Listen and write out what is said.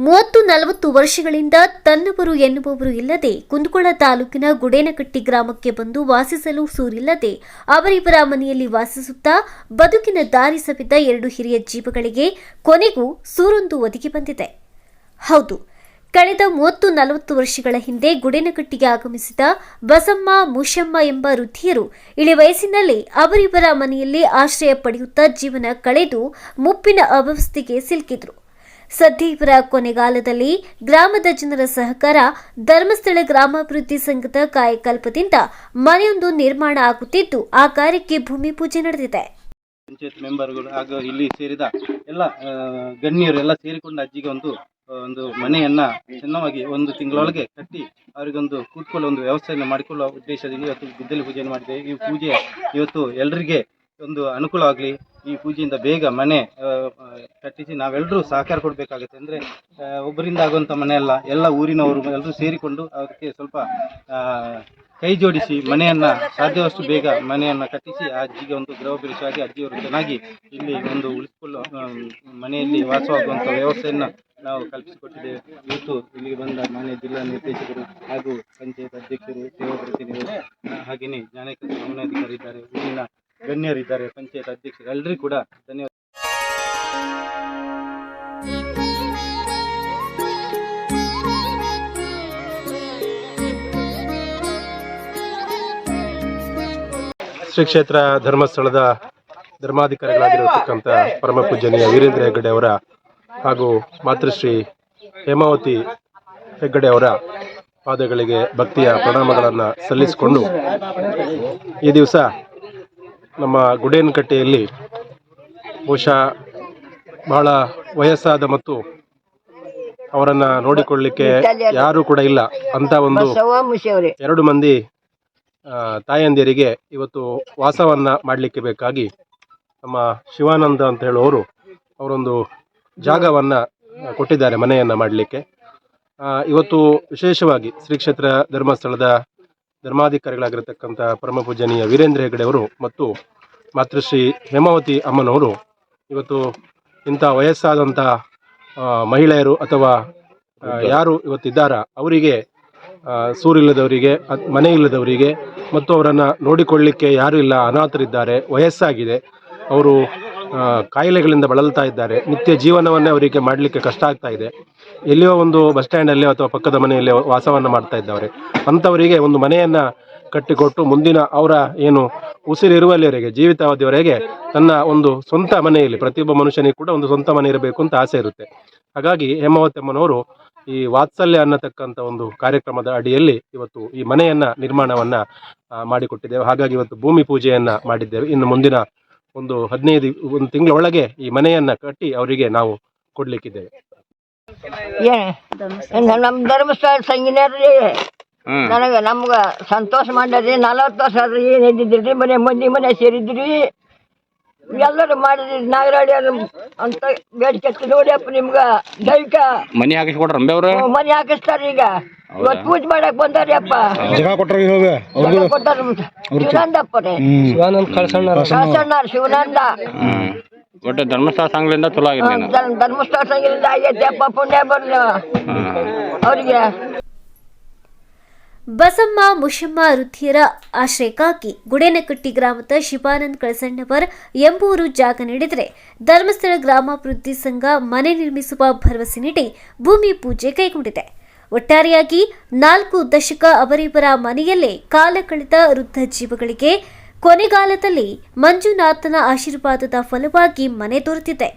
30-40 ವರ್ಷಗಳಿಂದ ತನ್ನವರು ಎನ್ನುವವರು ಇಲ್ಲದೆ ಕುಂದಗೋಳ ತಾಲೂಕಿನ ಗುಡೇನಕಟ್ಟಿ ಗ್ರಾಮಕ್ಕೆ ಬಂದು ವಾಸಿಸಲು ಸೂರಿಲ್ಲದೆ ಅವರಿವರ ಮನೆಯಲ್ಲಿ ವಾಸಿಸುತ್ತಾ ಬದುಕಿನ ದಾರಿ ಸವಿದ 2 ಹಿರಿಯ ಜೀವಗಳಿಗೆ ಕೊನೆಗೂ ಸೂರೊಂದು ಒದಗಿ ಬಂದಿದೆ. ಹೌದು, ಕಳೆದ 30-40 ವರ್ಷಗಳ ಹಿಂದೆ ಗುಡೇನಕಟ್ಟಿಗೆ ಆಗಮಿಸಿದ ಬಸಮ್ಮ, ಮುಷಮ್ಮ ಎಂಬ ವೃದ್ಧಿಯರು ಇಳಿ ವಯಸ್ಸಿನಲ್ಲಿ ಅವರಿವರ ಮನೆಯಲ್ಲಿ ಆಶ್ರಯ ಪಡೆಯುತ್ತಾ ಜೀವನ ಕಳೆದು ಮುಪ್ಪಿನ ಅವ್ಯವಸ್ಥೆಗೆ ಸಿಲುಕಿದ್ರು. ಸದ್ಯ ಇವರ ಕೊನೆಗಾಲದಲ್ಲಿ ಗ್ರಾಮದ ಜನರ ಸಹಕಾರ, ಧರ್ಮಸ್ಥಳ ಗ್ರಾಮಾಭಿವೃದ್ಧಿ ಸಂಘದ ಕಾಯಕಲ್ಪದಿಂದ ಮನೆಯೊಂದು ನಿರ್ಮಾಣ ಆಗುತ್ತಿದ್ದು, ಆ ಕಾರ್ಯಕ್ಕೆ ಭೂಮಿ ಪೂಜೆ ನಡೆದಿದೆ. ಪಂಚಾಯತ್ ಮೆಂಬರ್ಗಳು ಹಾಗೂ ಇಲ್ಲಿ ಸೇರಿದ ಎಲ್ಲ ಗಣ್ಯರು ಎಲ್ಲ ಸೇರಿಕೊಂಡು ಅಜ್ಜಿಗೆ ಒಂದು ಮನೆಯನ್ನ ಚೆನ್ನಾಗಿ 1 ತಿಂಗಳೊಳಗೆ ಕಟ್ಟಿ ಅವರಿಗೊಂದು ಕೂತ್ಕೊಳ್ಳೋ ಒಂದು ವ್ಯವಸ್ಥೆಯನ್ನು ಮಾಡಿಕೊಳ್ಳುವ ಉದ್ದೇಶದಿಂದ ಇವತ್ತು ಗುದ್ದಲಿ ಪೂಜೆಯನ್ನು ಮಾಡಿದ್ದೇವೆ. ಈ ಪೂಜೆ ಇವತ್ತು ಎಲ್ಲರಿಗೆ ಒಂದು ಅನುಕೂಲವಾಗಲಿ, ಈ ಪೂಜೆಯಿಂದ ಬೇಗ ಮನೆ ಕಟ್ಟಿಸಿ ನಾವೆಲ್ಲರೂ ಸಹಕಾರ ಕೊಡಬೇಕಾಗುತ್ತೆ. ಅಂದರೆ ಒಬ್ಬರಿಂದ ಆಗುವಂಥ ಮನೆ ಅಲ್ಲ, ಎಲ್ಲ ಊರಿನವರು ಎಲ್ಲರೂ ಸೇರಿಕೊಂಡು ಅದಕ್ಕೆ ಸ್ವಲ್ಪ ಕೈ ಜೋಡಿಸಿ ಮನೆಯನ್ನು ಸಾಧ್ಯವಷ್ಟು ಬೇಗ ಮನೆಯನ್ನು ಕಟ್ಟಿಸಿ ಆ ಅಜ್ಜಿಗೆ ಒಂದು ಗೃಹಪ್ರವೇಶವಾಗಿ ಅಜ್ಜಿಯವರು ಚೆನ್ನಾಗಿ ಇಲ್ಲಿ ಒಂದು ಉಳಿಸಿಕೊಳ್ಳುವ ಮನೆಯಲ್ಲಿ ವಾಸವಾಗುವಂಥ ವ್ಯವಸ್ಥೆಯನ್ನು ನಾವು ಕಲ್ಪಿಸಿಕೊಟ್ಟಿದ್ದೇವೆ. ಇವತ್ತು ಇಲ್ಲಿಗೆ ಬಂದ ಮಾನ್ಯ ಜಿಲ್ಲಾ ನಿರ್ದೇಶಕರು ಹಾಗೂ ಪಂಚಾಯತ್ ಅಧ್ಯಕ್ಷರು, ಸೇವಾ ಪ್ರತಿನಿಧಿಗಳು, ಹಾಗೆಯೇ ಜ್ಞಾನೇಕ ಗಮನಾಧಿಕಾರಿ ಇದ್ದಾರೆ, ಊರಿನ ಗಣ್ಯರಿದ್ದಾರೆ, ಪಂಚಾಯತ್ ಅಧ್ಯಕ್ಷರು ಎಲ್ಲರಿಗೂ ಕೂಡ ಧನ್ಯವಾದ. ಶ್ರೀ ಕ್ಷೇತ್ರ ಧರ್ಮಸ್ಥಳದ ಧರ್ಮಾಧಿಕಾರಿಗಳಾಗಿರತಕ್ಕಂಥ ಪರಮ ಪೂಜನೀಯ ವೀರೇಂದ್ರ ಹೆಗ್ಗಡೆ ಅವರ ಹಾಗೂ ಮಾತೃಶ್ರೀ ಹೇಮಾವತಿ ಹೆಗ್ಗಡೆ ಅವರ ಪಾದಗಳಿಗೆ ಭಕ್ತಿಯ ಪ್ರಣಾಮಗಳನ್ನು ಸಲ್ಲಿಸಿಕೊಂಡು ಈ ದಿವಸ ನಮ್ಮ ಗುಡೇನಕಟ್ಟೆಯಲ್ಲಿ ಬಹುಶಃ ಬಹಳ ವಯಸ್ಸಾದ ಮತ್ತು ಅವರನ್ನು ನೋಡಿಕೊಳ್ಳಲಿಕ್ಕೆ ಯಾರೂ ಕೂಡ ಇಲ್ಲ ಅಂತ ಒಂದು 2 ಮಂದಿ ತಾಯಂದಿರಿಗೆ ಇವತ್ತು ವಾಸವನ್ನು ಮಾಡಲಿಕ್ಕೆ ಬೇಕಾಗಿ ನಮ್ಮ ಶಿವಾನಂದ ಅಂತ ಹೇಳುವವರು ಅವರೊಂದು ಜಾಗವನ್ನು ಕೊಟ್ಟಿದ್ದಾರೆ ಮನೆಯನ್ನು ಮಾಡಲಿಕ್ಕೆ. ಇವತ್ತು ವಿಶೇಷವಾಗಿ ಶ್ರೀ ಕ್ಷೇತ್ರ ಧರ್ಮಸ್ಥಳದ ಧರ್ಮಾಧಿಕಾರಿಗಳಾಗಿರತಕ್ಕಂಥ ಪರಮ ಪೂಜನೀಯ ವೀರೇಂದ್ರ ಹೆಗ್ಗಡೆ ಅವರು ಮತ್ತು ಮಾತೃಶ್ರೀ ಹೇಮಾವತಿ ಅಮ್ಮನವರು ಇವತ್ತು ಇಂಥ ವಯಸ್ಸಾದಂಥ ಮಹಿಳೆಯರು ಅಥವಾ ಯಾರು ಇವತ್ತಿದ್ದಾರ ಅವರಿಗೆ, ಸೂರಿಲ್ಲದವರಿಗೆ, ಮನೆ ಇಲ್ಲದವರಿಗೆ ಮತ್ತು ಅವರನ್ನು ನೋಡಿಕೊಳ್ಳಲಿಕ್ಕೆ ಯಾರೂ ಇಲ್ಲ, ಅನಾಥರಿದ್ದಾರೆ, ವಯಸ್ಸಾಗಿದೆ, ಅವರು ಕಾಯಿಲೆಗಳಿಂದ ಬಳಲ್ತಾ ಇದ್ದಾರೆ, ನಿತ್ಯ ಜೀವನವನ್ನೇ ಅವರಿಗೆ ಮಾಡಲಿಕ್ಕೆ ಕಷ್ಟ ಆಗ್ತಾ ಇದೆ. ಎಲ್ಲಿಯೋ ಒಂದು ಬಸ್ ಸ್ಟ್ಯಾಂಡಲ್ಲಿ ಅಥವಾ ಪಕ್ಕದ ಮನೆಯಲ್ಲಿ ವಾಸವನ್ನು ಮಾಡ್ತಾ ಇದ್ದವರೆ ಅಂಥವರಿಗೆ ಒಂದು ಮನೆಯನ್ನು ಕಟ್ಟಿಕೊಟ್ಟು ಮುಂದಿನ ಅವರ ಏನು ಉಸಿರಿರುವಲ್ಲಿವರೆಗೆ, ಜೀವಿತಾವಧಿಯವರೆಗೆ ತನ್ನ ಒಂದು ಸ್ವಂತ ಮನೆಯಲ್ಲಿ, ಪ್ರತಿಯೊಬ್ಬ ಮನುಷ್ಯನಿಗೆ ಕೂಡ ಒಂದು ಸ್ವಂತ ಮನೆ ಇರಬೇಕು ಅಂತ ಆಸೆ ಇರುತ್ತೆ. ಹಾಗಾಗಿ ಹೇಮಾವತಿ ಅಮ್ಮನವರು ಈ ವಾತ್ಸಲ್ಯ ಅನ್ನತಕ್ಕಂಥ ಒಂದು ಕಾರ್ಯಕ್ರಮದ ಅಡಿಯಲ್ಲಿ ಇವತ್ತು ಈ ಮನೆಯನ್ನ ನಿರ್ಮಾಣವನ್ನ ಮಾಡಿಕೊಟ್ಟಿದ್ದೇವೆ. ಹಾಗಾಗಿ ಇವತ್ತು ಭೂಮಿ ಪೂಜೆಯನ್ನ ಮಾಡಿದ್ದೇವೆ. ಇನ್ನು ಮುಂದಿನ ಒಂದು 15 ತಿಂಗಳ ಒಳಗೆ ಈ ಮನೆಯನ್ನ ಕಟ್ಟಿ ಅವರಿಗೆ ನಾವು ಕೊಡ್ಲಿಕ್ಕಿದ್ದೇವೆ. ನಮ್ಮ ಧರ್ಮಸ್ಥಳ ಸಂಘಿನವ್ರಿ ನನಗೆ ನಮ್ಗ ಸಂತೋಷ ಮಾಡ್ರಿ. 40 ವರ್ಷ ಆದ್ರಿ ಏನ್ ಇದ್ದಿದ್ರಿ, ಮನೆ ಸೇರಿದ್ರಿ, ಎಲ್ಲರೂ ಮಾಡಿದ್ರಿ. ನಾಗರಾಡಿ ಅಂತ ಬೇಡಿಕೆ ನೋಡಿಯಪ್ಪ, ನಿಮ್ಗ ದೈವಿಕ ಮನಿ ಹಾಕಿಸ್ಕೊಡ್ರ ಮನಿ ಹಾಕಿಸ್ತಾರ. ಈಗ ಇವತ್ತು ಪೂಜೆ ಮಾಡಕ್ ಬಂದಾರಿ ಅಪ್ಪ, ಶಿವಾನಂದಪ್ಪ ರೀ, ಶಿವಾನಂದ ಒಟ್ಟು ಧರ್ಮಸ್ಥಳ ಸಂಘದಿಂದ ಚಲೋ ಆಗಿದೆ. ಧರ್ಮಸ್ಥಳ ಸಂಘದಿಂದ ಆಗೈತೆ ಅಪ್ಪ, ಪುಣ್ಯ ಬರ್ಲಿ ಅವ್ರಿಗೆ. ಬಸಮ್ಮ, ಮುಷಮ್ಮ ವೃದ್ಧಿಯರ ಆಶ್ರಯಕ್ಕಾಗಿ ಗುಡೇನಕಟ್ಟಿ ಗ್ರಾಮದ ಶಿವಾನಂದ್ ಕಳಸಣ್ಣವರ್ ಎಂಬುವರು ಜಾಗ ನೀಡಿದರೆ ಧರ್ಮಸ್ಥಳ ಗ್ರಾಮಾಭಿವೃದ್ಧಿ ಸಂಘ ಮನೆ ನಿರ್ಮಿಸುವ ಭರವಸೆ ನೀಡಿ ಭೂಮಿ ಪೂಜೆ ಕೈಗೊಂಡಿದೆ. ಒಟ್ಟಾರೆಯಾಗಿ 4 ದಶಕ ಅವರಿವರ ಮನೆಯಲ್ಲೇ ಕಾಲ ಕಳೆದ ವೃದ್ಧ ಜೀವಗಳಿಗೆ ಕೊನೆಗಾಲದಲ್ಲಿ ಮಂಜುನಾಥನ ಆಶೀರ್ವಾದದ ಫಲವಾಗಿ ಮನೆ ದೊರೆತಿದೆ.